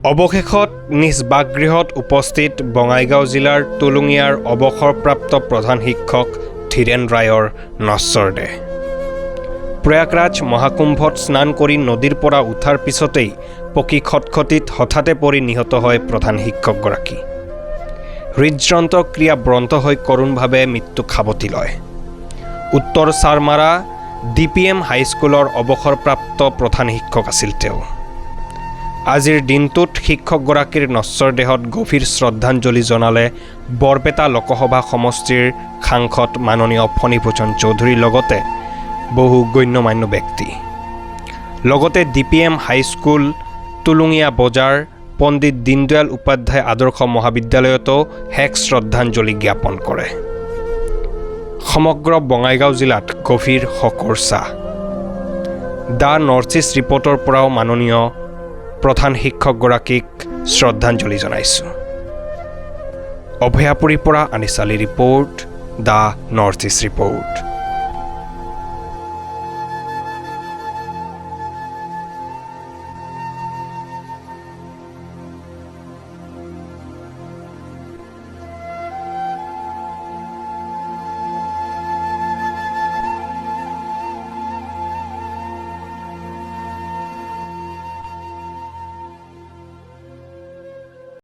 অৱশেষত নিজ বাসগৃহত উপস্থিত বঙাইগাঁও জিলাৰ তুলুঙীয়াৰ অৱসৰপ্ৰাপ্ত প্ৰধান শিক্ষক ধীৰেন ৰায়ৰ নশ্বৰ দেহ। প্ৰয়াগৰাজ মহাকুম্ভত স্নান কৰি নদীৰ পৰা উঠাৰ পিছতেই পকী খটখটিত হঠাতে পৰি নিহত হয় প্ৰধান শিক্ষকগৰাকী। হৃদযন্ত্ৰ ক্ৰিয়া ব্ৰন্ত হৈ কৰোণভাৱে মৃত্যুক সাৱটি লয়। উত্তৰ চাৰমাৰা DPM হাইস্কুলৰ অৱসৰপ্ৰাপ্ত প্ৰধান শিক্ষক আছিল তেওঁ। আজিৰ দিনটোত শিক্ষকগৰাকীৰ নশ্বৰ দেহত গভীৰ শ্ৰদ্ধাঞ্জলি জনালে বৰপেটা লোকসভা সমষ্টিৰ সাংসদ মাননীয় ফণীভূষণ চৌধুৰীৰ লগতে বহু গণ্যমান্য ব্যক্তি। লগতে DPM হাইস্কুল, তুলুঙীয়া বজাৰ, পণ্ডিত দীনদয়াল উপাধ্যায় আদৰ্শ মহাবিদ্যালয়তো শেষ শ্ৰদ্ধাঞ্জলি জ্ঞাপন কৰে। সমগ্ৰ বঙাইগাঁও জিলাত গভীৰ শোকৰ ছাঁ। দ্য নৰ্থ ইষ্ট ৰিপৰ্টৰ পৰাও মাননীয় প্ৰধান শিক্ষকগৰাকীক শ্ৰদ্ধাঞ্জলি জনাইছোঁ। অভয়াপুৰীৰ পৰা Anis Ali report, the north east report.